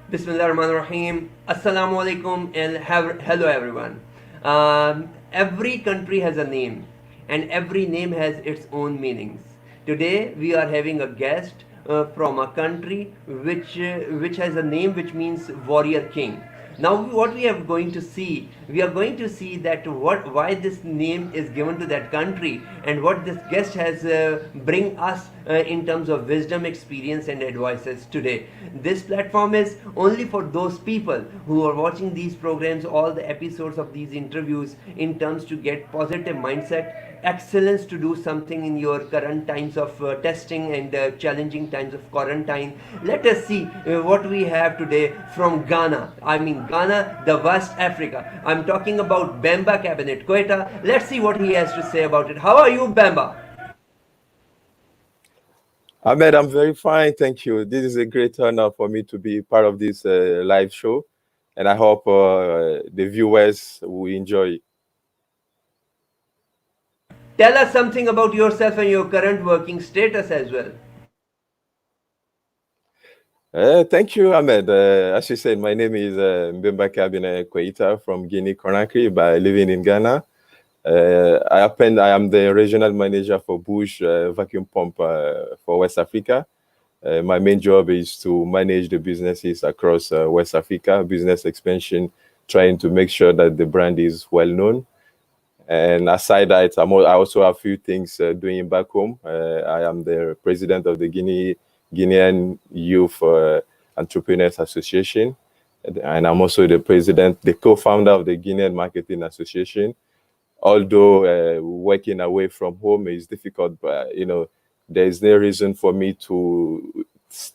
Bismillahirrahmanirrahim. Assalamu alaikum and hello everyone. Every country has a name and every name has its own meanings. Today we are having a guest from a country which has a name which means warrior king. Now what we are going to see, we are going to see that why this name is given to that country and what this guest has bring us in terms of wisdom, experience and advices today. This platform is only for those people who are watching these programs, all the episodes of these interviews, in terms to get positive mindset, excellence to do something in your current times of testing and challenging times of quarantine. Let us see what we have today from Ghana. I mean Ghana, the West Africa. I'm talking about BEMBA cabinet, KOITA. Let's see what he has to say about it. How are you, BEMBA? Ahmed, I'm very fine, thank you. This is a great honor for me to be part of this live show, and I hope the viewers will enjoy. Tell us something about yourself and your current working status as well. Thank you, Ahmed. As you said, my name is Mbemba KABINET KOITA from Guinea Conakry, but living in Ghana. I am the regional manager for Bush vacuum pump for West Africa. My main job is to manage the businesses across West Africa, business expansion, trying to make sure that the brand is well known. And aside that, I also have a few things doing back home. I am the president of the Guinean Youth Entrepreneurs Association. And I'm also the co-founder of the Guinean Marketing Association. Although working away from home is difficult, but there is no reason for me to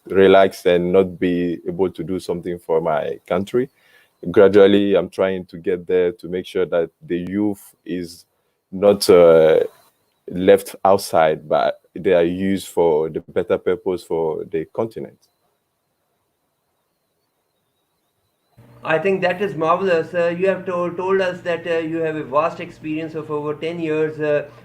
relax and not be able to do something for my country. Gradually, I'm trying to get there to make sure that the youth is not left outside, but they are used for the better purpose for the continent. I think that is marvelous. You have told us that you have a vast experience of over 10 years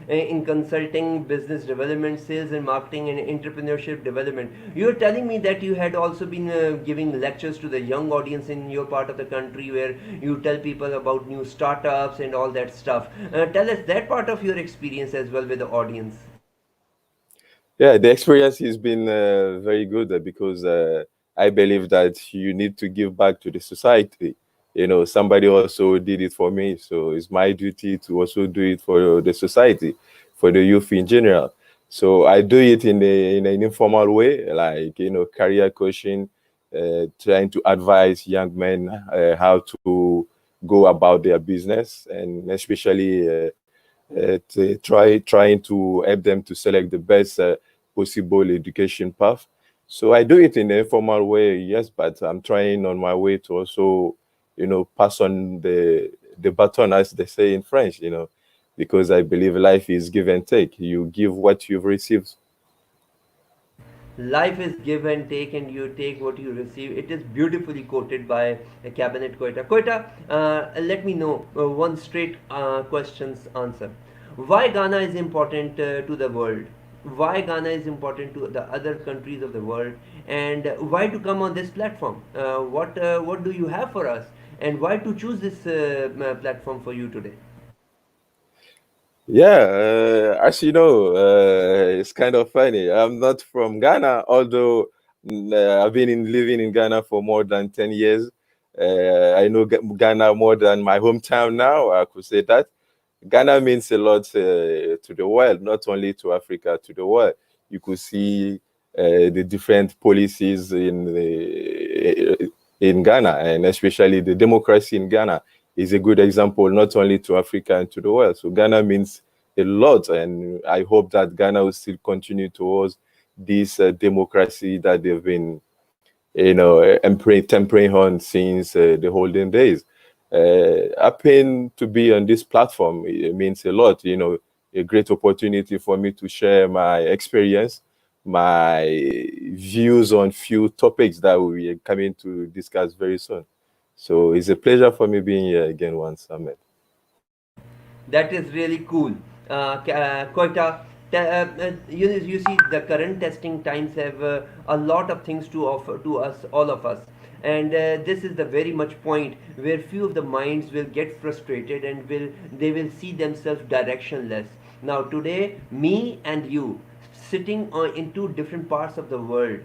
in consulting, business development, sales and marketing, and entrepreneurship development. You are telling me that you had also been giving lectures to the young audience in your part of the country where you tell people about new startups and all that stuff. Tell us that part of your experience as well with the audience. Yeah, the experience has been very good because I believe that you need to give back to the society. Somebody also did it for me, so it's my duty to also do it for the society, for the youth in general. So I do it in an informal way, like career coaching, trying to advise young men how to go about their business, and especially trying to help them to select the best possible education path. So I do it in an informal way, yes, but I'm trying on my way to also, pass on the baton, as they say in French, because I believe life is give and take. You give what you've received. Life is give and take, and you take what you receive. It is beautifully quoted by Cabinet Koita. Koita, let me know one straight questions answer. Why Ghana is important to the world? Why Ghana is important to the other countries of the world? And why to come on this platform? What do you have for us? And why to choose this platform for you today? Yeah, as you know, it's kind of funny. I'm not from Ghana, although I've been living in Ghana for more than 10 years. I know Ghana more than my hometown now, I could say that. Ghana means a lot to the world, not only to Africa, to the world. You could see the different policies in Ghana, and especially the democracy in Ghana is a good example, not only to Africa and to the world. So Ghana means a lot, and I hope that Ghana will still continue towards this democracy that they've been, tempering on since the olden days. Happen to be on this platform, it means a lot. A great opportunity for me to share my experience, my views on few topics that we are coming to discuss very soon. So it's a pleasure for me being here again once, Ahmed. That is really cool. Koita, You see, the current testing times have a lot of things to offer to us, all of us. And this is the very much point where few of the minds will get frustrated and they will see themselves directionless. Now today, me and you, sitting in two different parts of the world,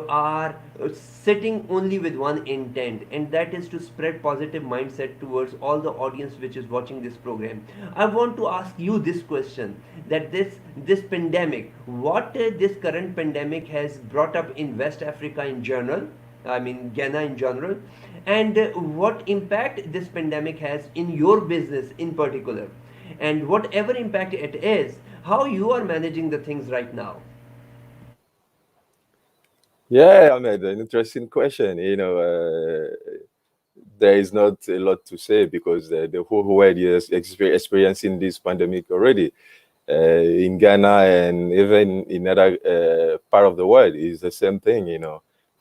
are sitting only with one intent, and that is to spread positive mindset towards all the audience which is watching this program. I want to ask you this question, that this pandemic, what this current pandemic has brought up in West Africa in general, I mean Ghana in general, and what impact this pandemic has in your business in particular, and whatever impact it is, how you are managing the things right now. Yeah, Ahmed, an interesting question. There is not a lot to say because the whole world is experiencing this pandemic already. In Ghana and even in other part of the world is the same thing.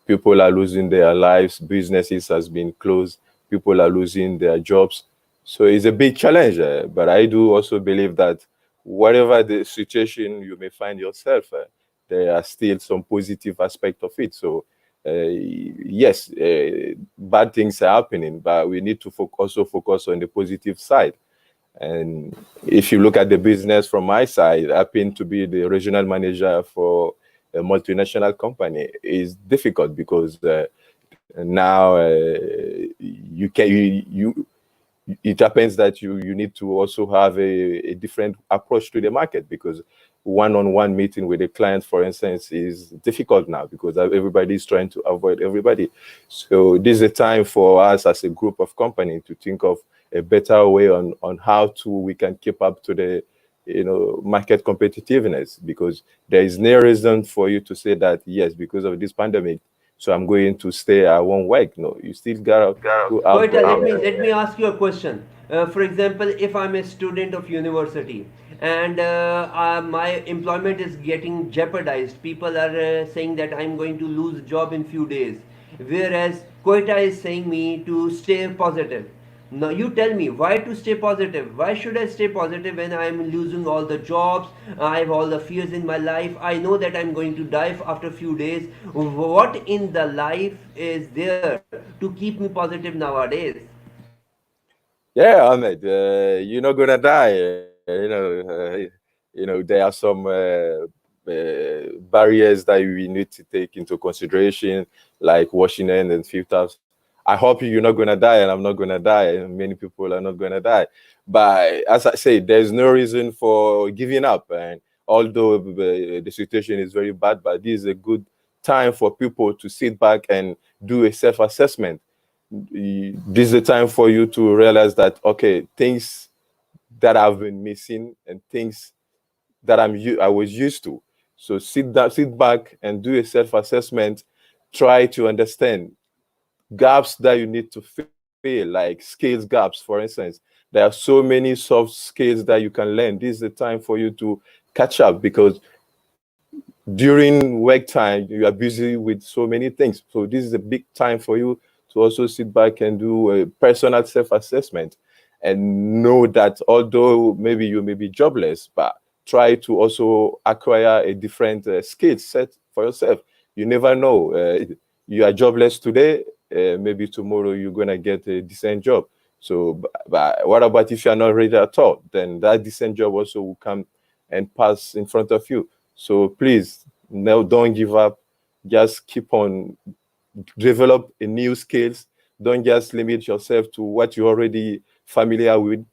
People are losing their lives, businesses has been closed, people are losing their jobs. So it's a big challenge. But I do also believe that whatever the situation you may find yourself, there are still some positive aspect of it. So yes, bad things are happening, but we need to also focus on the positive side. And if you look at the business from my side, I happen to be the regional manager for a multinational company. It's difficult because now it happens that you need to also have a different approach to the market because one-on-one meeting with a client, for instance, is difficult now because everybody is trying to avoid everybody. So this is a time for us as a group of company to think of a better way on how to we can keep up to the market competitiveness, because there is no reason for you to say that yes, because of this pandemic, so I'm going to stay, I won't work. No, you still gotta go out Koita, there. let me ask you a question. For example, if I'm a student of university and my employment is getting jeopardized, people are saying that I'm going to lose job in few days, whereas Koita is saying me to stay positive. Now you tell me, why to stay positive? Why should I stay positive when I'm losing all the jobs? I have all the fears in my life. I know that I'm going to die after a few days. What in the life is there to keep me positive nowadays? Yeah, Ahmed, you're not gonna die. There are some barriers that we need to take into consideration, like washing hands and filters. I hope you're not gonna die, and I'm not gonna die, and many people are not gonna die. But as I say, there's no reason for giving up. And although the situation is very bad, but this is a good time for people to sit back and do a self-assessment. This is the time for you to realize that okay, things that I've been missing and things that I was used to. So sit back and do a self-assessment. Try to understand gaps that you need to fill, like skills gaps, for instance. There are so many soft skills that you can learn. This is the time for you to catch up because during work time you are busy with so many things, so this is a big time for you to also sit back and do a personal self-assessment and know that although maybe you may be jobless, but try to also acquire a different skill set for yourself. You never know, you are jobless today, maybe tomorrow you're going to get a decent job. So but what about if you're not ready at all? Then that decent job also will come and pass in front of you. So please, no, don't give up. Just keep on develop a new skills. Don't just limit yourself to what you're already familiar with.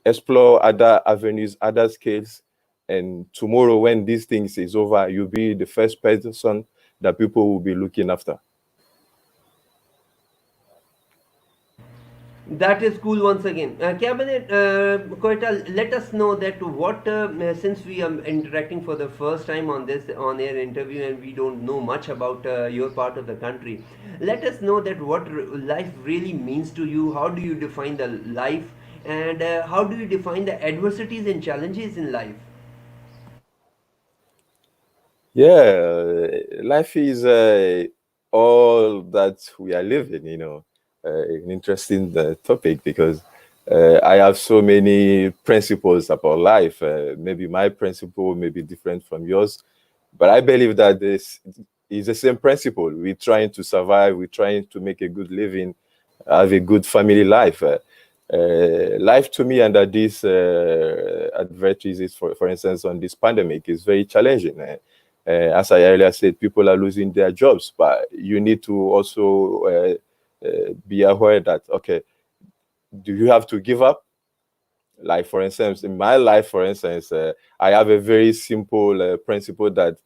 Explore other avenues, other skills. And tomorrow, when these things is over, you'll be the first person that people will be looking after. That is cool once again. Cabinet, Koita, let us know that since we are interacting for the first time on this on-air interview and we don't know much about your part of the country, let us know that life really means to you. How do you define the life, and how do you define the adversities and challenges in life? Yeah, life is all that we are living, an interesting topic because I have so many principles about life. Maybe my principle may be different from yours, but I believe that this is the same principle. We're trying to survive. We're trying to make a good living, have a good family life. Life to me under these adversities, for instance, on this pandemic, is very challenging. As I earlier said, people are losing their jobs, but you need to also be aware that, okay, do you have to give up? Like, for instance, in my life, for instance, I have a very simple principle that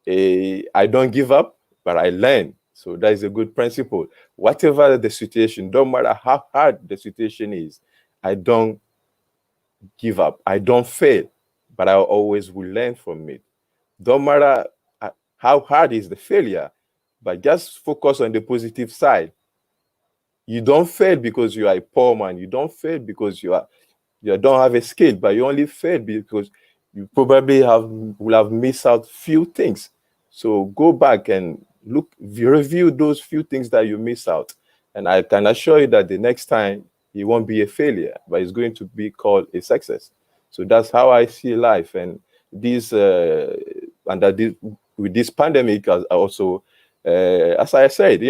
I don't give up, but I learn. So that is a good principle. Whatever the situation, don't matter how hard the situation is, I don't give up. I don't fail, but I always will learn from it. Don't matter how hard is the failure, but just focus on the positive side. You don't fail because you are a poor man. You don't fail because you don't have a skill, but you only fail because you probably will have missed out few things. So go back and review those few things that you miss out. And I can assure you that the next time it won't be a failure, but it's going to be called a success. So that's how I see life. And this under this, with this pandemic also, as I said,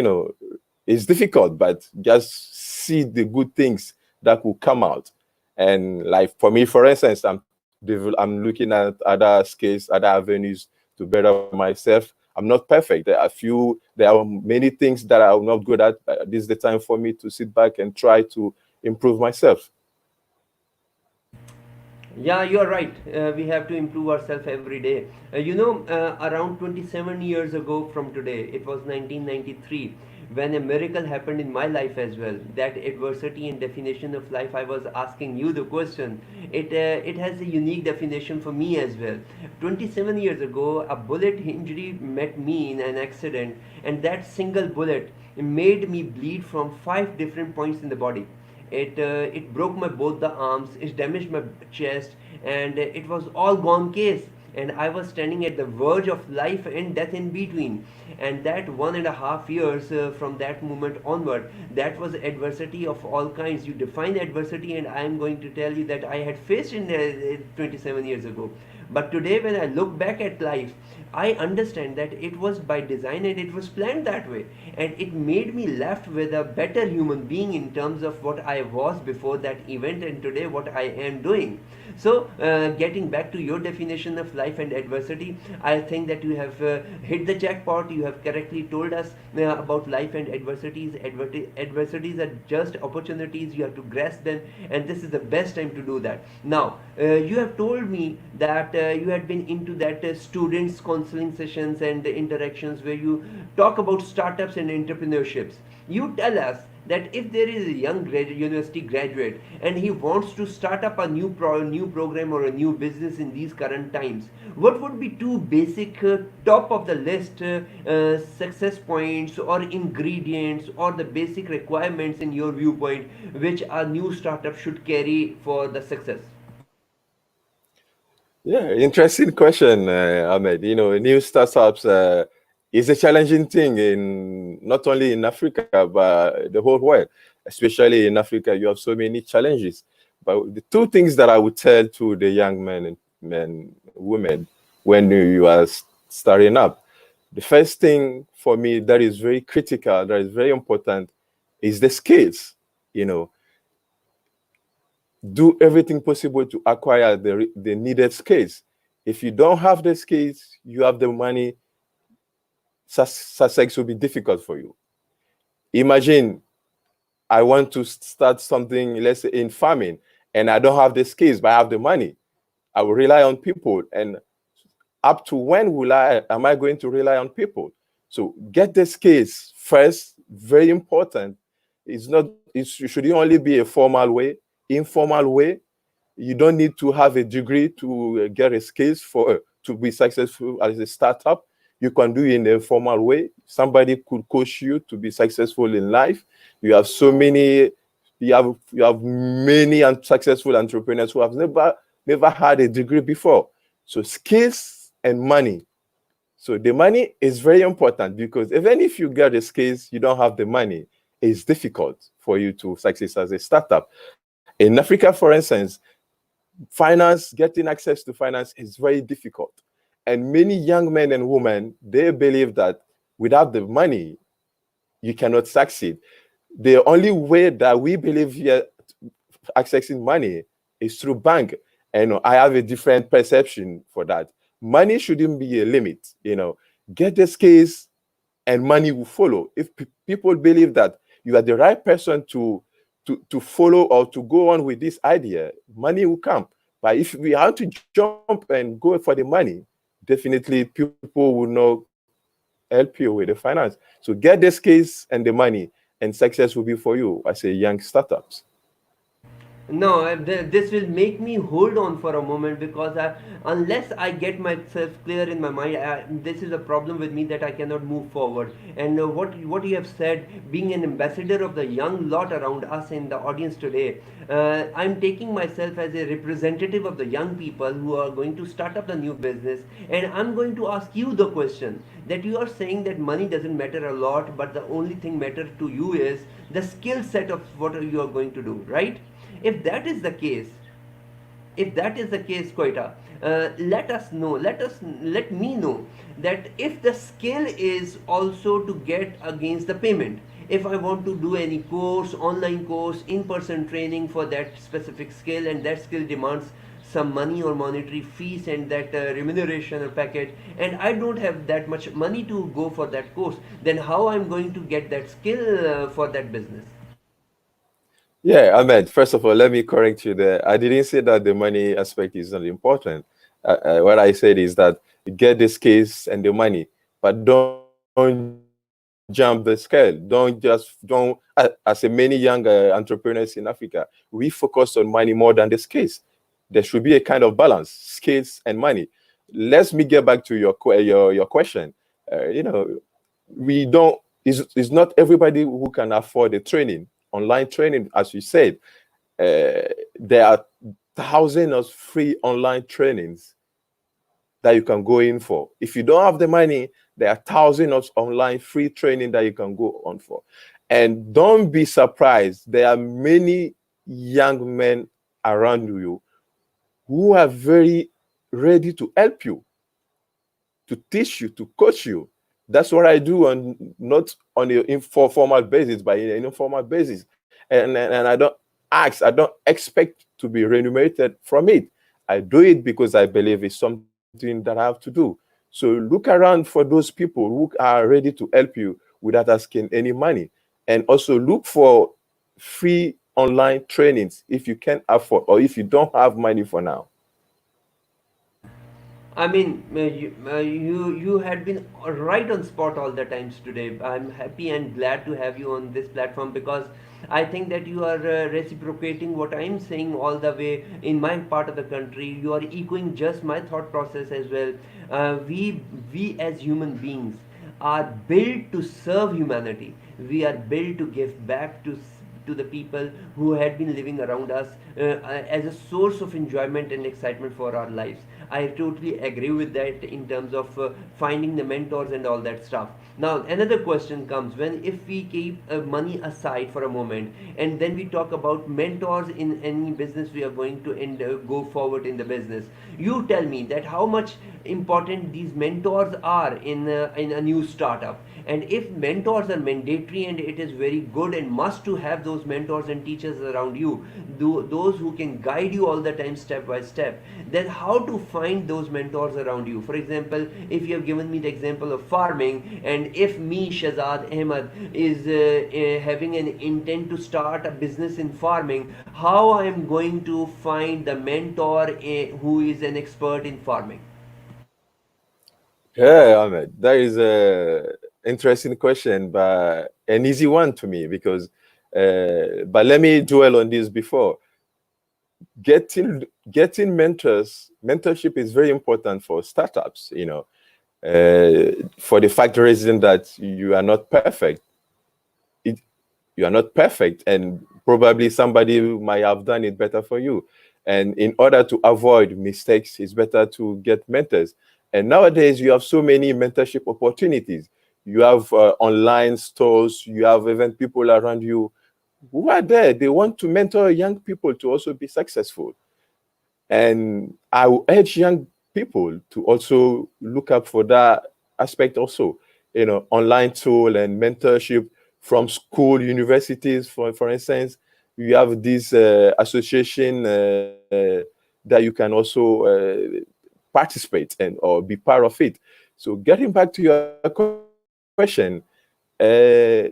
it's difficult, but just see the good things that will come out. And like for me, for instance, I'm looking at other skills, other avenues to better myself. I'm not perfect. There are many things that I'm not good at. This is the time for me to sit back and try to improve myself. Yeah, you are right. We have to improve ourselves every day. Around 27 years ago from today, it was 1993, when a miracle happened in my life as well. That adversity and definition of life, I was asking you the question. It has a unique definition for me as well. 27 years ago, a bullet injury met me in an accident, and that single bullet made me bleed from 5 different points in the body. It broke my both the arms, it damaged my chest, and it was all gone case. And I was standing at the verge of life and death in between. And that 1.5 years from that moment onward, that was adversity of all kinds. You define adversity, and I am going to tell you that I had faced in 27 years ago. But today, when I look back at life, I understand that it was by design and it was planned that way. And it made me left with a better human being in terms of what I was before that event and today what I am doing. So, getting back to your definition of life and adversity, I think that you have hit the jackpot. You have correctly told us about life and adversities. Adversities are just opportunities. You have to grasp them, and this is the best time to do that. Now, you have told me that you had been into that students counseling sessions and interactions where you talk about startups and entrepreneurships. You tell us that if there is a young university graduate and he wants to start up a new program or a new business in these current times, what would be two basic top of the list success points or ingredients or the basic requirements in your viewpoint which a new startup should carry for the success? Yeah, interesting question, Ahmed. New startups is a challenging thing in not only in Africa but the whole world. Especially in Africa, you have so many challenges. But the two things that I would tell to the young women, when you are starting up, the first thing for me that is very critical, that is very important, is the skills. You know, do everything possible to acquire the needed skills. If you don't have the skills, you have the money, success will be difficult for you. Imagine I want to start something, let's say in farming, and I don't have the skills, but I have the money. I will rely on people. And up to when am I going to rely on people? So get the skills first, very important. It should only be a formal way, informal way. You don't need to have a degree to get a skills to be successful as a startup. You can do it in a formal way. Somebody could coach you to be successful in life. You have so many, you have many successful entrepreneurs who have never had a degree before. So skills and money. So the money is very important because even if you get the skills, you don't have the money, it's difficult for you to succeed as a startup. In Africa, for instance, finance, getting access to finance is very difficult. And many young men and women, they believe that without the money, you cannot succeed. The only way that we believe here accessing money is through bank. And I have a different perception for that. Money shouldn't be a limit. Get the skills and money will follow. If people believe that you are the right person to follow or to go on with this idea, money will come. But if we have to jump and go for the money, definitely people will not help you with the finance. So get the skills and the money, and success will be for you as a young startups. No, this will make me hold on for a moment, because unless I get myself clear in my mind, this is a problem with me, that I cannot move forward. And what you have said, being an ambassador of the young lot around us in the audience today, I'm taking myself as a representative of the young people who are going to start up the new business, and I'm going to ask you the question, that you are saying that money doesn't matter a lot, but the only thing matter to you is the skill set of what you are going to do, right? If that is the case, if that is the case, Koita, let me know that if the skill is also to get against the payment, if I want to do any course, online course, in-person training for that specific skill, and that skill demands some money or monetary fees and that remuneration or package, and I don't have that much money to go for that course, then how I'm going to get that skill for that business? Yeah, Ahmed, first of all, let me correct you there. I didn't say that the money aspect is not important. What I said is that you get the skills and the money, but don't jump the scale. As a many young entrepreneurs in Africa, we focus on money more than the skills. There should be a kind of balance, skills and money. Let me get back to your question. We don't. It's not everybody who can afford the training, online training, as you said. There are thousands of free online trainings that you can go in for. If you don't have the money, there are thousands of online free training that you can go on for. And don't be surprised, there are many young men around you who are very ready to help you, to teach you, to coach you. That's what I do, on not on an informal basis, but in an informal basis. And I don't expect to be remunerated from it. I do it because I believe it's something that I have to do. So look around for those people who are ready to help you without asking any money. And also look for free online trainings if you can afford, or if you don't have money for now. I mean, you had been right on spot all the times today. I'm happy and glad to have you on this platform, because I think that you are reciprocating what I'm saying all the way in my part of the country. You are echoing just my thought process as well. We as human beings are built to serve humanity. We are built to give back to the people who had been living around us, as a source of enjoyment and excitement for our lives. I totally agree with that in terms of finding the mentors and all that stuff. Now, another question comes, when if we keep money aside for a moment, and then we talk about mentors in any business we are going to go forward in the business. You tell me that how much important these mentors are in a new startup, and if mentors are mandatory, and it is very good and must to have those mentors and teachers around you, those who can guide you all the time step by step, then how to find those mentors around you? For example, if you have given me the example of farming, and if me, Shazad Ahmed, is having an intent to start a business in farming, how I am going to find the mentor who is an expert in farming? Yeah, Ahmed, that is a interesting question, but an easy one to me because. But let me dwell on this before. Getting mentorship is very important for startups. For the fact reason that it, you are not perfect, and probably somebody might have done it better for you. And in order to avoid mistakes, it's better to get mentors. And nowadays, you have so many mentorship opportunities. You have online stores, you have even people around you who are there. They want to mentor young people to also be successful. And I will urge young people to also look up for that aspect also, online tool and mentorship from school, universities, for instance. You have this association that you can also participate and or be part of it. So getting back to your question, uh,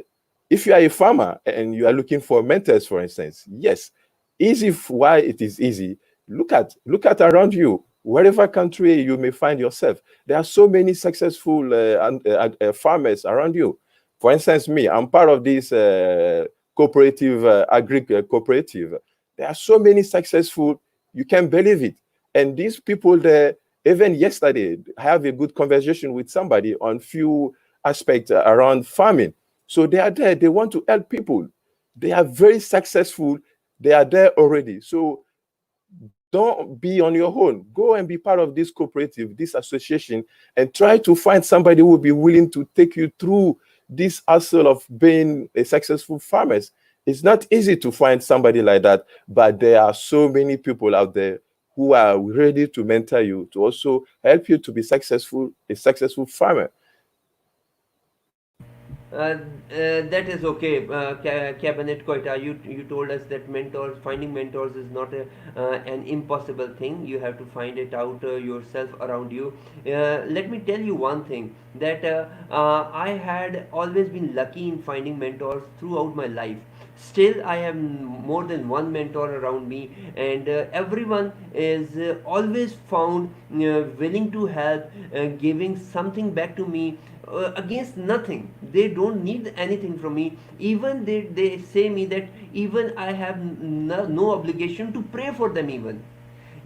if you are a farmer and you are looking for mentors, for instance, yes, why it is easy. Look at around you, wherever country you may find yourself. There are so many successful farmers around you. For instance, me, I'm part of this cooperative, agri cooperative. There are so many successful, you can believe it. And these people there, even yesterday, I have a good conversation with somebody on few aspects around farming. So they are there, they want to help people. They are very successful. They are there already. So don't be on your own. Go and be part of this cooperative, this association, and try to find somebody who will be willing to take you through this hustle of being a successful farmer. It's not easy to find somebody like that, but there are so many people out there who are ready to mentor you, to also help you to be successful, a successful farmer. That is okay, Cabinet Koita. You told us that finding mentors is not an impossible thing. You have to find it out yourself around you. Let me tell you one thing, that I had always been lucky in finding mentors throughout my life. Still, I have more than one mentor around me, and everyone is always found willing to help, giving something back to me against nothing. They don't need anything from me. Even they say me that even I have no obligation to pray for them. Even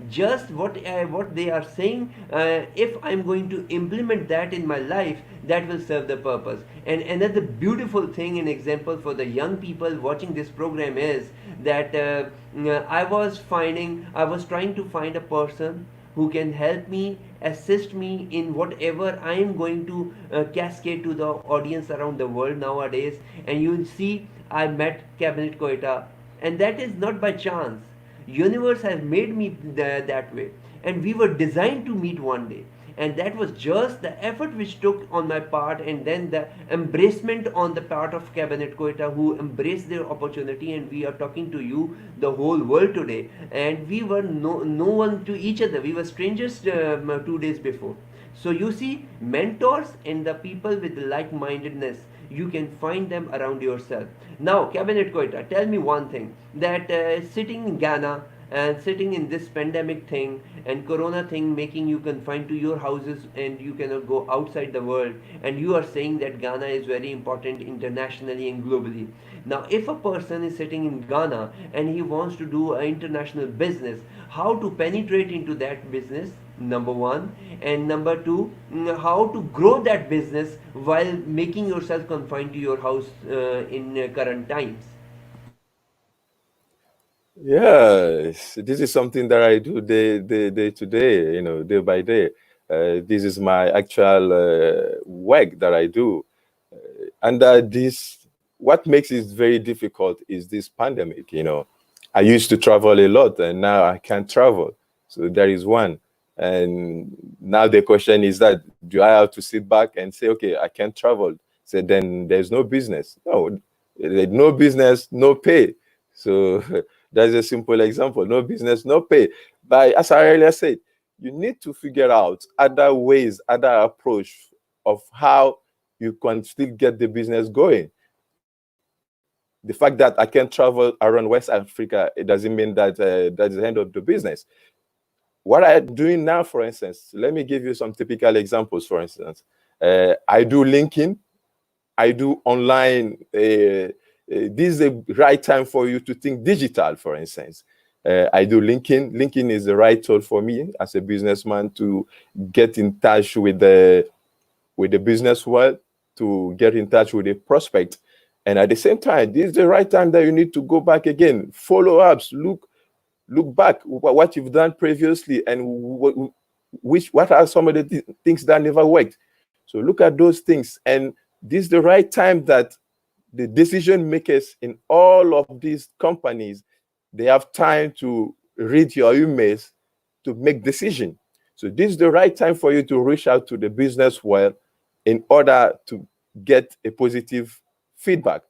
just what they are saying, if I'm going to implement that in my life, that will serve the purpose. And another beautiful thing and example for the young people watching this program is that I was trying to find a person who can help me, assist me in whatever I am going to cascade to the audience around the world nowadays. And you will see, I met Cabinet Koita, and that is not by chance. Universe has made me that way, and we were designed to meet one day. And that was just the effort which took on my part, and then the embracement on the part of Cabinet Koita, who embraced their opportunity. And we are talking to you, the whole world, today. And we were no one to each other. We were strangers 2 days before. So you see, mentors and the people with like-mindedness, you can find them around yourself. Now, Cabinet Koita, tell me one thing, that sitting in Ghana and sitting in this pandemic thing and corona thing making you confined to your houses and you cannot go outside the world, and you are saying that Ghana is very important internationally and globally. Now, if a person is sitting in Ghana and he wants to do an international business, how to penetrate into that business, number one, and number two, how to grow that business while making yourself confined to your house in current times. Yes, this is something that I do day to day, day by day. This is my actual work that I do. And this, what makes it very difficult is this pandemic. I used to travel a lot, and now I can't travel. So there is one. And now the question is that, do I have to sit back and say, okay, I can't travel? So then there's no business. No, there's no business, no pay. So that's a simple example. No business, no pay. But as I earlier said, you need to figure out other ways, other approach of how you can still get the business going. The fact that I can travel around West Africa, it doesn't mean that that's the end of the business. What I'm doing now, for instance, let me give you some typical examples. For instance, I do LinkedIn, I do online. This is the right time for you to think digital, for instance. I do LinkedIn. LinkedIn is the right tool for me as a businessman to get in touch with the business world, to get in touch with a prospect. And at the same time, this is the right time that you need to go back again, follow ups, look back what you've done previously, and what are some of the things that never worked. So look at those things, and this is the right time that the decision makers in all of these companies, they have time to read your emails to make decision. So this is the right time for you to reach out to the business world in order to get a positive feedback.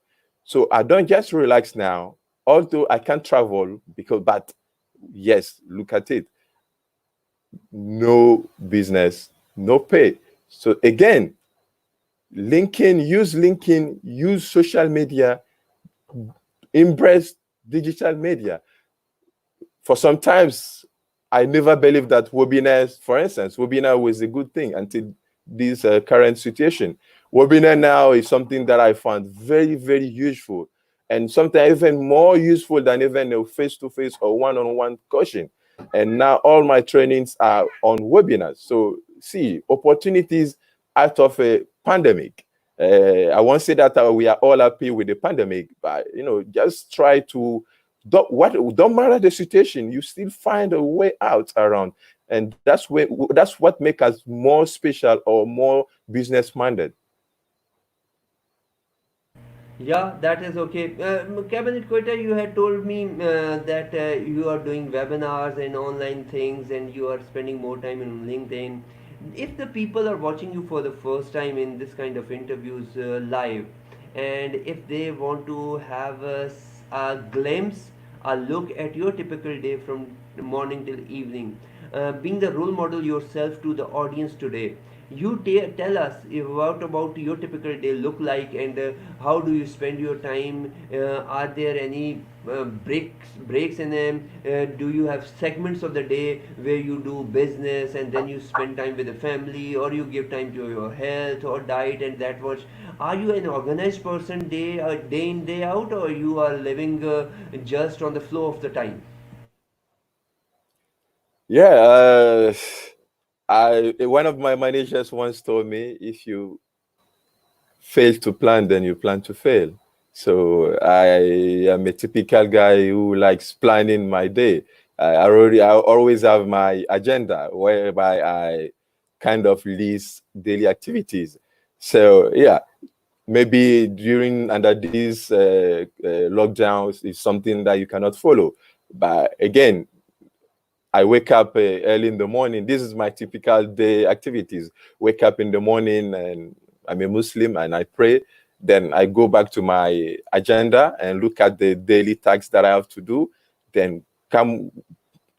So I don't just relax now, although I can't travel because, but yes, look at it. No business, no pay. So again, LinkedIn, use social media, embrace digital media. For sometimes, I never believed that webinars, for instance, webinar was a good thing until this current situation. Webinar now is something that I found very, very useful, and sometimes even more useful than even a face-to-face or one-on-one coaching. And now all my trainings are on webinars. So see, opportunities out of a pandemic. I won't say that we are all happy with the pandemic, but just try to don't matter the situation, you still find a way out around, and that's what makes us more special or more business minded. Yeah, that is okay. Cabinet Quota, you had told me that you are doing webinars and online things and you are spending more time in LinkedIn. If the people are watching you for the first time in this kind of interviews live, and if they want to have a glimpse, a look at your typical day from morning till evening, being the role model yourself to the audience today, you tell us about your typical day look like, and how do you spend your time. Are there any breaks in them? Do you have segments of the day where you do business and then you spend time with the family, or you give time to your health or diet and that much? Are you an organized person day in day out, or you are living just on the flow of the time? Yeah, I one of my managers once told me, if you fail to plan, then you plan to fail. So I am a typical guy who likes planning my day. I always have my agenda whereby I kind of list daily activities. So yeah, maybe during under these lockdowns is something that you cannot follow. But again, I wake up early in the morning. This is my typical day activities. Wake up in the morning, and I'm a Muslim, and I pray. Then I go back to my agenda and look at the daily tasks that I have to do. Then come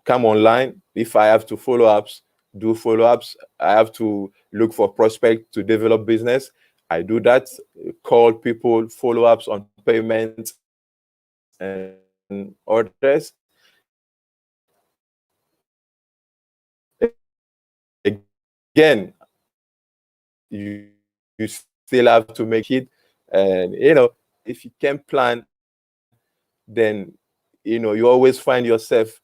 come online. If I have to follow ups, do follow ups. I have to look for prospect to develop business. I do that. Call people, follow ups on payments and orders. Then again, you still have to make it. And if you can plan, then you always find yourself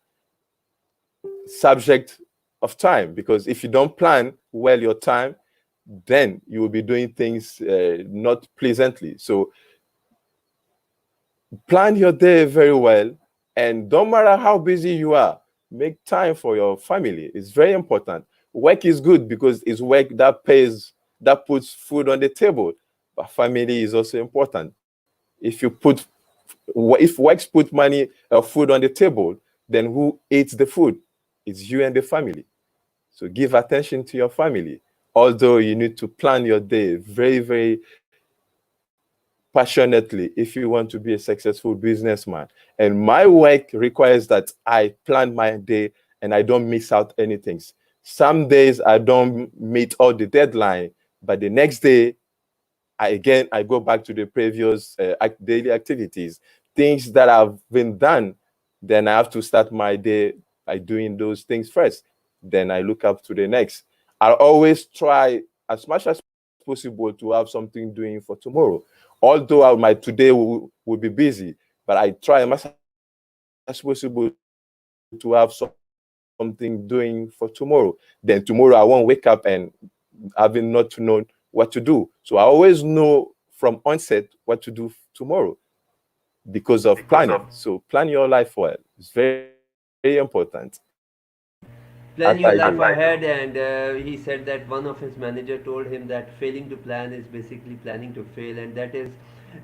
subject of time, because if you don't plan well your time, then you will be doing things not pleasantly. So plan your day very well, and don't matter how busy you are, make time for your family. It's very important. Work is good because it's work that pays, that puts food on the table, but family is also important. If works put money food on the table, then who eats the food? It's you and the family. So give attention to your family, although you need to plan your day very, very passionately if you want to be a successful businessman. And my work requires that I plan my day and I don't miss out anything. Some days I don't meet all the deadline, but the next day I go back to the previous daily activities, things that have been done. Then I have to start my day by doing those things first. Then I look up to the next. I always try as much as possible to have something doing for tomorrow. Although my today will be busy, but I try as much as possible to have something doing for tomorrow. Then tomorrow I won't wake up and having not to know what to do. So I always know from onset what to do tomorrow because of planning. So plan your life well. It's very important. Plan your I life do. ahead, and he said that one of his manager told him that failing to plan is basically planning to fail, and that is,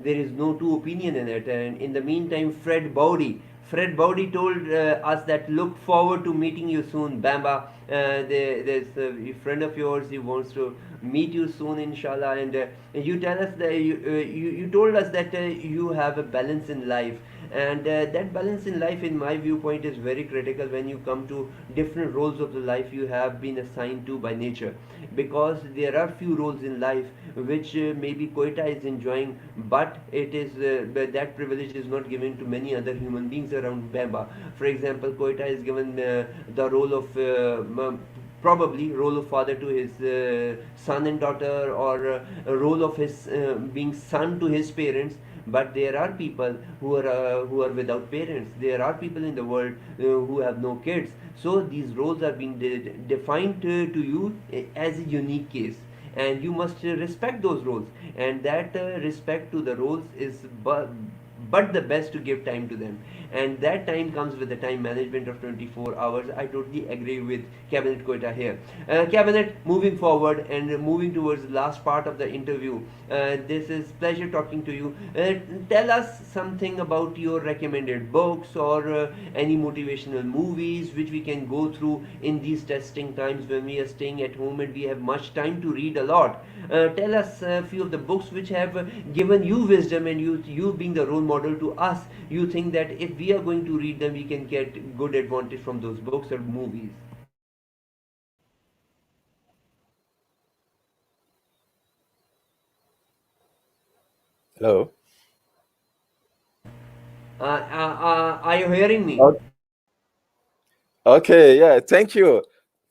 there is no two opinion in it. And in the meantime, Fred Bowdy told us that look forward to meeting you soon, Bamba. There's a friend of yours, he wants to meet you soon, inshallah. And you tell us that you told us that you have a balance in life, and that balance in life, in my viewpoint, is very critical when you come to different roles of the life you have been assigned to by nature, because there are few roles in life which maybe Koita is enjoying, but it is but that privilege is not given to many other human beings around Bemba. For example, Koita is given the role of probably role of father to his son and daughter, or a role of his being son to his parents. But there are people who are without parents. There are people in the world who have no kids. So these roles are being defined to you as a unique case, and you must respect those roles. And that respect to the roles is but the best to give time to them, and that time comes with the time management of 24 hours. I totally agree with Cabinet Quota here. Cabinet, moving forward and moving towards the last part of the interview, this is pleasure talking to you. Tell us something about your recommended books, or any motivational movies which we can go through in these testing times when we are staying at home and we have much time to read a lot. Tell us a few of the books which have given you wisdom, and you being the role model to us, you think that if we are going to read them, we can get good advantage from those books or movies. Hello. Are you hearing me? O- Okay, yeah, thank you.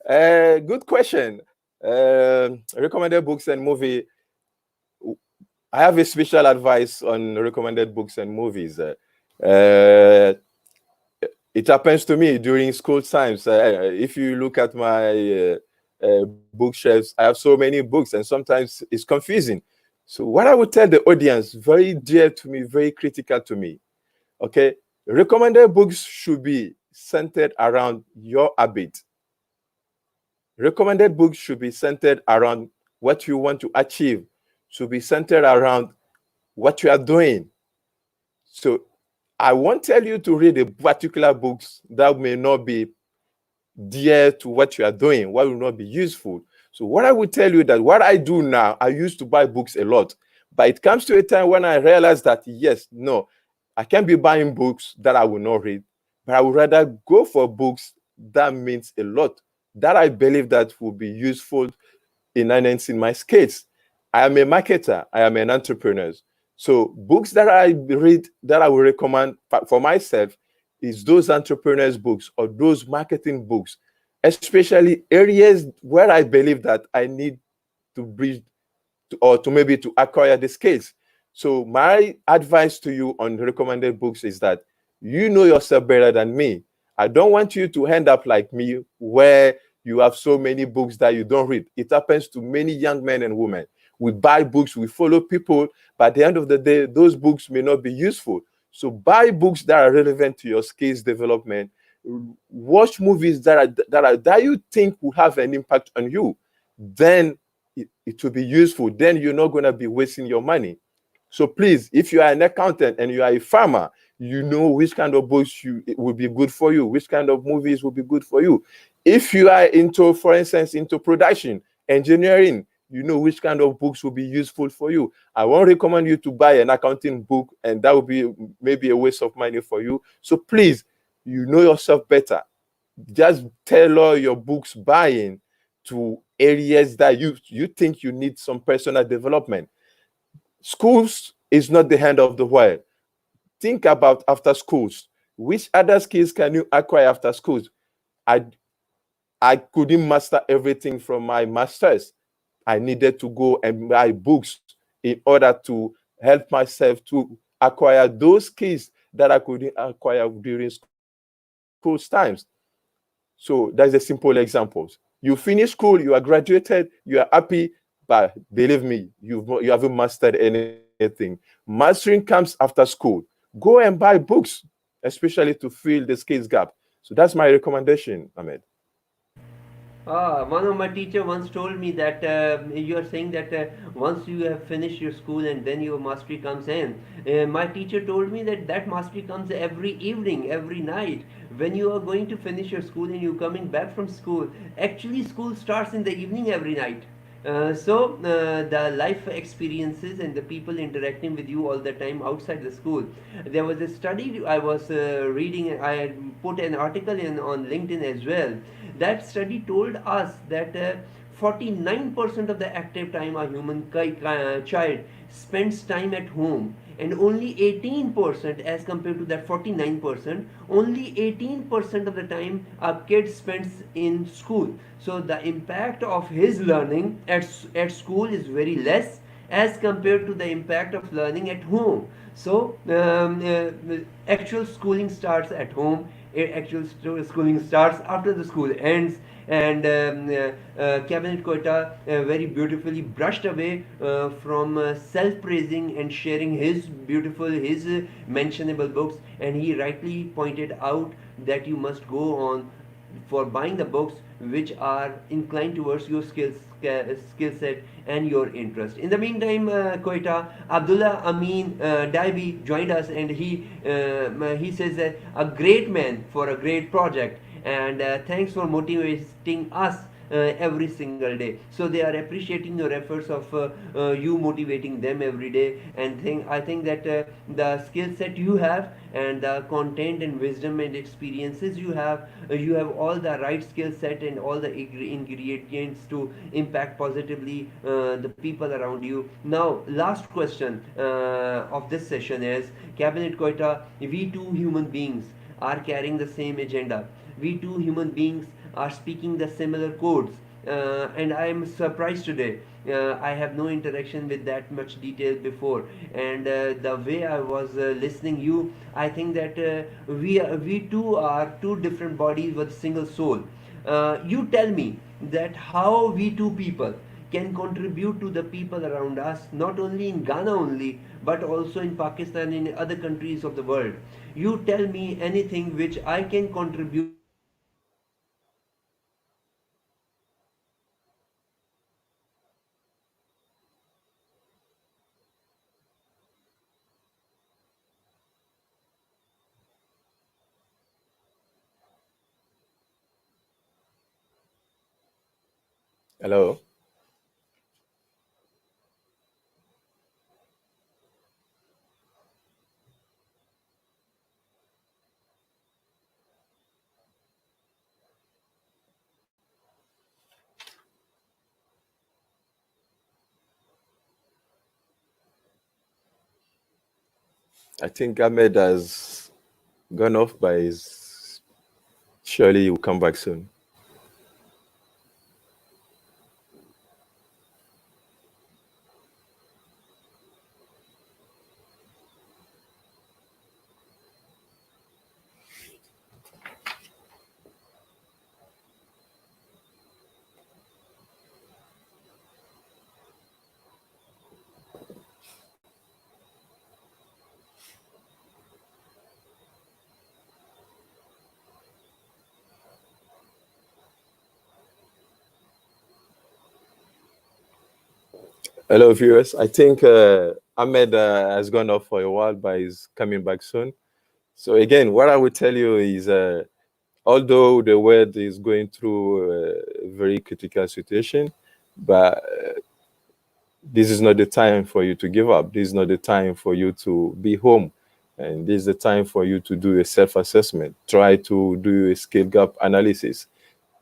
Good question. Recommended books and movie. I have a special advice on recommended books and movies. Uh, it happens to me during school times. If you look at my bookshelves, I have so many books, and sometimes it's confusing. So, what I would tell the audience, very dear to me, very critical to me, okay, recommended books should be centered around your habit. Recommended books should be centered around what you want to achieve, should be centered around what you are doing. So I won't tell you to read a particular books that may not be dear to what you are doing, what will not be useful. So what I will tell you that what I do now, I used to buy books a lot, but it comes to a time when I realize that yes, no, I can't be buying books that I will not read, but I would rather go for books that means a lot, that I believe that will be useful in enhancing my skills. I am a marketer. I am an entrepreneur. So books that I read that I will recommend for myself is those entrepreneurs books or those marketing books, especially areas where I believe that I need to bridge or to maybe to acquire the skills. So my advice to you on recommended books is that you know yourself better than me. I don't want you to end up like me where you have so many books that you don't read. It happens to many young men and women. We buy books, we follow people, but at the end of the day, those books may not be useful. So buy books that are relevant to your skills development. Watch movies that you think will have an impact on you. Then it will be useful. Then you're not going to be wasting your money. So please, if you are an accountant and you are a farmer, you know which kind of books will be good for you, which kind of movies will be good for you. If you are into, for instance, into production, engineering, you know which kind of books will be useful for you. I won't recommend you to buy an accounting book, and that will be maybe a waste of money for you. So please, you know yourself better. Just tailor your books buying to areas that you think you need some personal development. Schools is not the end of the world. Think about after schools. Which other skills can you acquire after schools? I I couldn't master everything from my masters. I needed to go and buy books in order to help myself to acquire those skills that I couldn't acquire during school times. So that's a simple example. You finish school, you are graduated, you are happy, but believe me, you haven't mastered anything. Mastering comes after school. Go and buy books, especially to fill the skills gap. So that's my recommendation, Ahmed. One of my teacher once told me that you are saying that once you have finished your school and then your mastery comes in. My teacher told me that that mastery comes every evening, every night. When you are going to finish your school and you're coming back from school, actually school starts in the evening every night. The life experiences and the people interacting with you all the time outside the school. There was a study I was reading. I put an article in on LinkedIn as well. That study told us that 49% of the active time a human child spends time at home, and only 18%, as compared to that 49%, only 18% of the time a kid spends in school. So the impact of his learning at school is very less as compared to the impact of learning at home. So actual schooling starts at home. Actual schooling starts after the school ends. And Cabinet Koita very beautifully brushed away from self-praising and sharing his mentionable books, and he rightly pointed out that you must go on for buying the books which are inclined towards your skill set and your interest. In the meantime, Koita, Abdullah Amin Daibi joined us, and he says that a great man for a great project, and thanks for motivating us every single day. So they are appreciating your efforts of you motivating them every day. And I think that the skill set you have and the content and wisdom and experiences you have all the right skill set and all the ingredients to impact positively the people around you. Now, last question of this session is, Cabinet Koita, we two human beings are carrying the same agenda. We two human beings are speaking the similar codes. And I am surprised today. I have no interaction with that much detail before, and the way I was listening you, I think that we two are two different bodies with single soul. You tell me that how we two people can contribute to the people around us, not only in Ghana only, but also in Pakistan and in other countries of the world. You tell me anything which I can contribute to the people around us, not only in Ghana only, but also in Pakistan and in other countries of the world. You tell me anything which I can contribute to the people around us, not only in Ghana only, but also in Pakistan and in other countries of the world. You tell me anything which I can contribute to the Hello. people around us, not only in Ghana only, but also in Pakistan and in other countries of the world. You tell me anything which I can contribute to the people around us, not only in Ghana only, but also in Pakistan and in other countries of the world. You tell me anything which I can contribute to the people around us, not only in I Ghana think only, Ahmed but has also in gone Pakistan and off, in but other countries of the world. surely he will come back soon. Hello, viewers. I think Ahmed has gone off for a while, but he's coming back soon. So again, what I would tell you is, although the world is going through a very critical situation, but this is not the time for you to give up. This is not the time for you to be home. And this is the time for you to do a self-assessment. Try to do a skill gap analysis.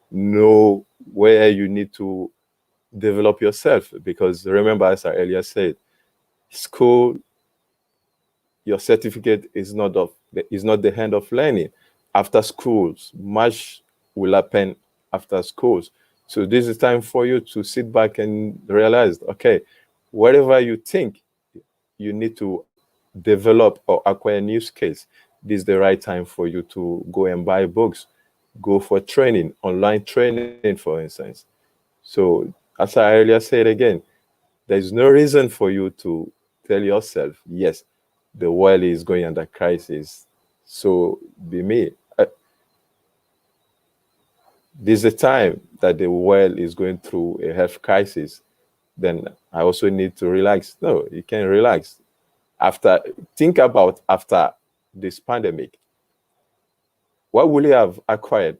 Know where you need to develop yourself. Because remember, as I earlier said, school, your certificate is not the end of learning. After schools, much will happen after schools. So this is time for you to sit back and realize, okay, whatever you think you need to develop or acquire new skills, this is the right time for you to go and buy books, go for training, online training, for instance. So as I earlier said again, there's no reason for you to tell yourself, yes, the world is going under crisis. So be me. This is a time that the world is going through a health crisis. Then I also need to relax. No, you can't relax. After, think about after this pandemic, what will you have acquired?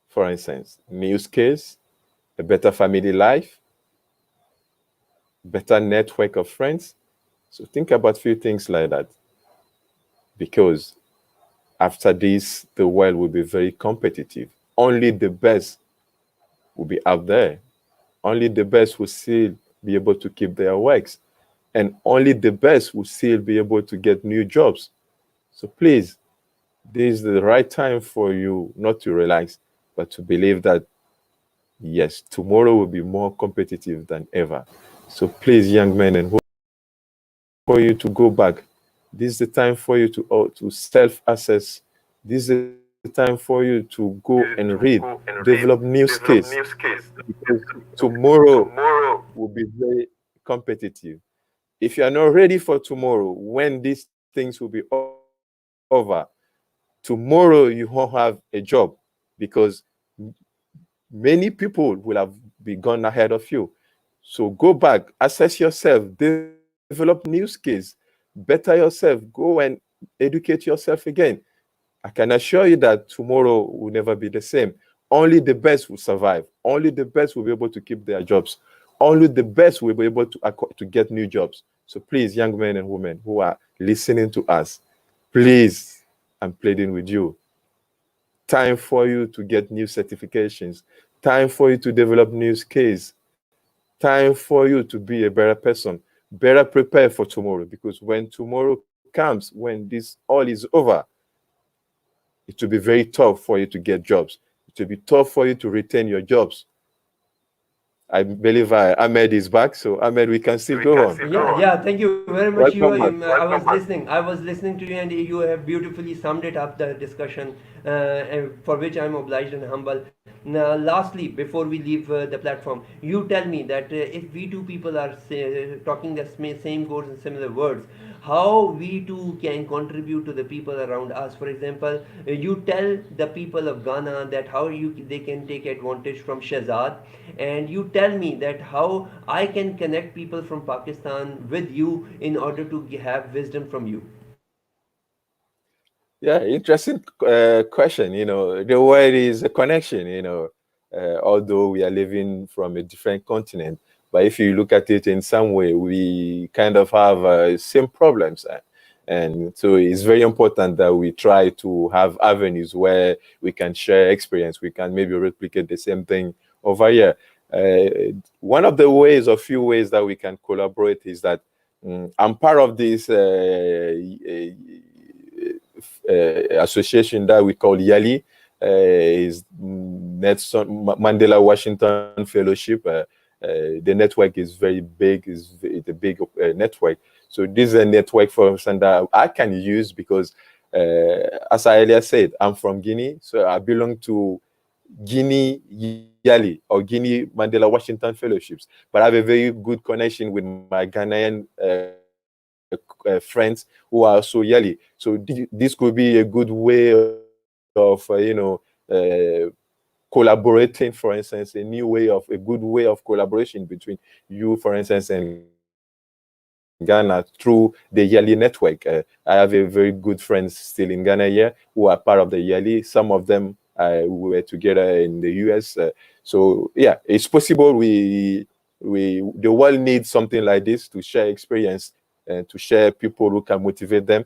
For instance, new skills, a better family life, better network of friends. So think about few things like that, because after this, the world will be very competitive. Only the best will be out there. Only the best will still be able to keep their works. And only the best will still be able to get new jobs. So please, this is the right time for you not to relax, but to believe that, yes, tomorrow will be more competitive than ever. So please, young men and women, for you to go back. This is the time for you to self-assess. This is the time for you to go and read, develop new skills, because tomorrow will be very competitive. If you are not ready for tomorrow, when these things will be over, tomorrow you won't have a job, because many people will have been gone ahead of you. So go back, assess yourself, develop new skills, better yourself, go and educate yourself again. I can assure you that tomorrow will never be the same. Only the best will survive. Only the best will be able to keep their jobs. Only the best will be able to get new jobs. So please, young men and women who are listening to us, please, I'm pleading with you. Time for you to get new certifications. Time for you to develop new skills. Time for you to be a better person. Better prepare for tomorrow, because when tomorrow comes, when this all is over, it will be very tough for you to get jobs. It will be tough for you to retain your jobs. I believe Ahmed is back. So Ahmed, we can still go on. Yeah, thank you very much. Welcome back. I was listening. I was listening to you, and you have beautifully summed it up the discussion, and for which I'm obliged and humble. Now, lastly, before we leave the platform, you tell me that if we two people are talking the same words and similar words, how we too can contribute to the people around us. For example, you tell the people of Ghana that how they can take advantage from Shahzad, and you tell me that how I can connect people from Pakistan with you in order to have wisdom from you. Yeah, interesting question. The word is a connection. Although we are living from a different continent, but if you look at it in some way, we kind of have same problems. And so it's very important that we try to have avenues where we can share experience. We can maybe replicate the same thing over here. One of the ways, or few ways that we can collaborate is that I'm part of this association that we call YALI, is Nelson Mandela Washington Fellowship. The network is very big, it's a big network. So this is a network for instance that I can use because, as I earlier said, I'm from Guinea, so I belong to Guinea Yali or Guinea Mandela Washington Fellowships. But I have a very good connection with my Ghanaian friends who are also Yali. So this could be a good way of, collaborating, for instance, a good way of collaboration between you, for instance, and Ghana through the Yali network. I have a very good friends still in Ghana here who are part of the Yali. Some of them we were together in the US. So yeah, it's possible. The world needs something like this to share experience and to share people who can motivate them.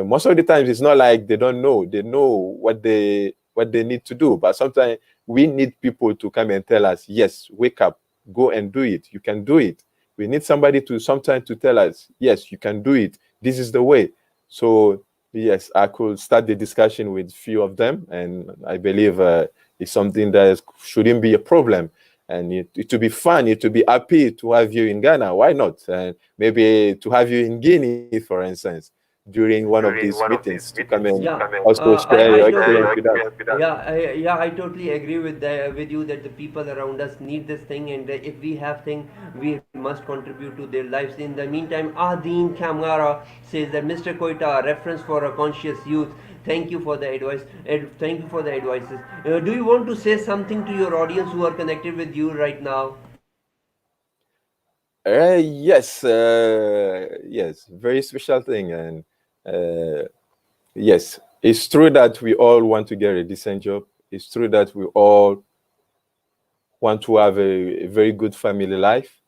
Most of the times, it's not like they don't know; they know what they need to do. But sometimes we need people to come and tell us, "Yes, wake up, go and do it. You can do it." We need somebody to sometimes to tell us, "Yes, you can do it. This is the way." So yes, I could start the discussion with few of them, and I believe it's something that shouldn't be a problem. And it to be fun, it to be happy to have you in Ghana. Why not? And maybe to have you in Guinea, for instance. during one of these meetings to come and Yeah, also share I your totally, experience with us. yeah, I totally agree with you that the people around us need this thing, and if we have thing, we must contribute to their lives. In the meantime, Adin Kamara says that Mr. Koita, reference for a conscious youth. Thank you for the advice. Thank you for the advices. Do you want to say something to your audience who are connected with you right now? Yes, very special thing, and yes, it's true that we all want to get a decent job. It's true that we all want to have a very good family life,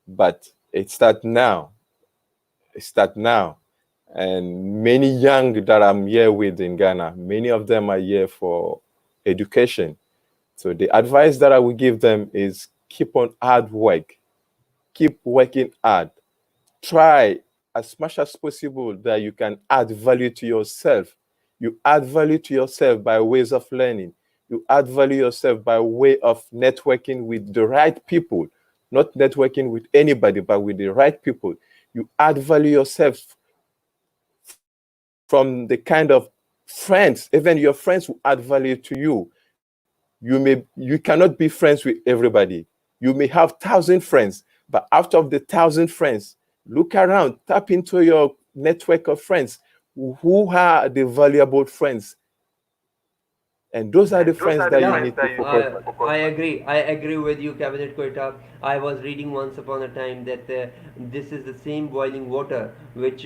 but it starts now. It starts now. And many young that I'm here with in Ghana, many of them are here for education. So the advice that I will give them is keep on hard work, keep working hard. Try as much as possible that you can add value to yourself. You add value to yourself by ways of learning. You add value yourself by way of networking with the right people, not networking with anybody, but with the right people. You add value yourself from the kind of friends, even your friends who add value to you. You cannot be friends with everybody. You may have 1,000 friends, but out of the 1,000 friends, look around, tap into your network of friends. Who are the valuable friends? And those are the friends that you Yeah, need to focus on. I agree. I agree with you, Cabinet Koita. I was reading once upon a time that this is the same boiling water which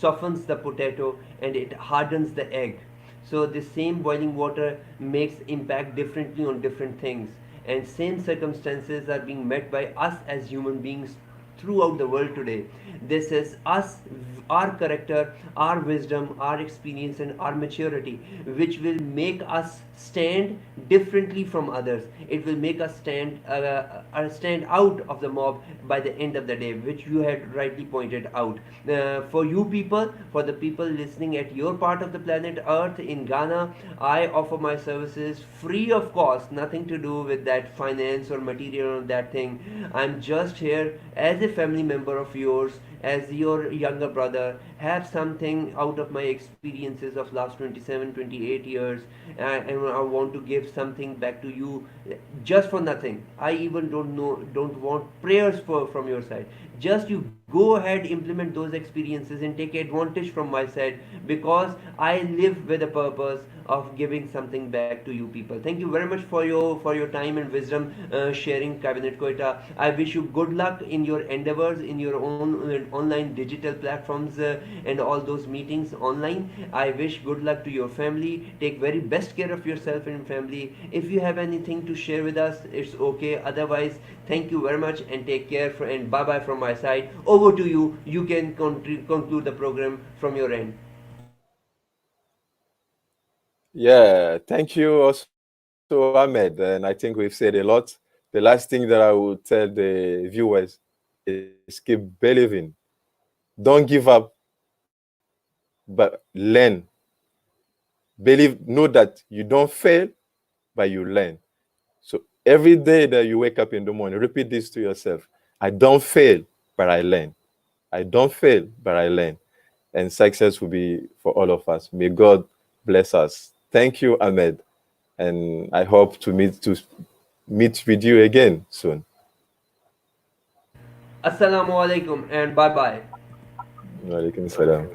softens the potato and it hardens the egg. So the same boiling water makes impact differently on different things, and same circumstances are being met by us as human beings throughout the world today. This is us, our character, our wisdom, our experience, and our maturity, which will make us stand differently from others. It will make us stand out of the mob by the end of the day, which you had rightly pointed out. For you people, for the people listening at your part of the planet Earth in Ghana, I offer my services free of cost, nothing to do with that finance or material or that thing. I'm just here as a family member of yours, as your younger brother, have something out of my experiences of last 27, 28 years, and I want to give something back to you just for nothing. I even don't want prayers from your side. Just you go ahead, implement those experiences and take advantage from my side, because I live with a purpose of giving something back to you people. Thank you very much for your time and wisdom, sharing, Cabinet Koita. I wish you good luck in your endeavors, in your own online digital platforms, and all those meetings online. I wish good luck to your family. Take very best care of yourself and family. If you have anything to share with us, it's okay. Otherwise, thank you very much and take care, and bye bye from my side. Over to you. You can conclude the program from your end. Yeah, thank you also, Ahmed. And I think we've said a lot. The last thing that I would tell the viewers is keep believing. Don't give up, but learn. Know that you don't fail, but you learn. So every day that you wake up in the morning, repeat this to yourself. I don't fail, but I learn. I don't fail, but I learn. And success will be for all of us. May God bless us. Thank you, Ahmed. And I hope to meet with you again soon. Assalamu alaikum and bye bye. Walaikum salam.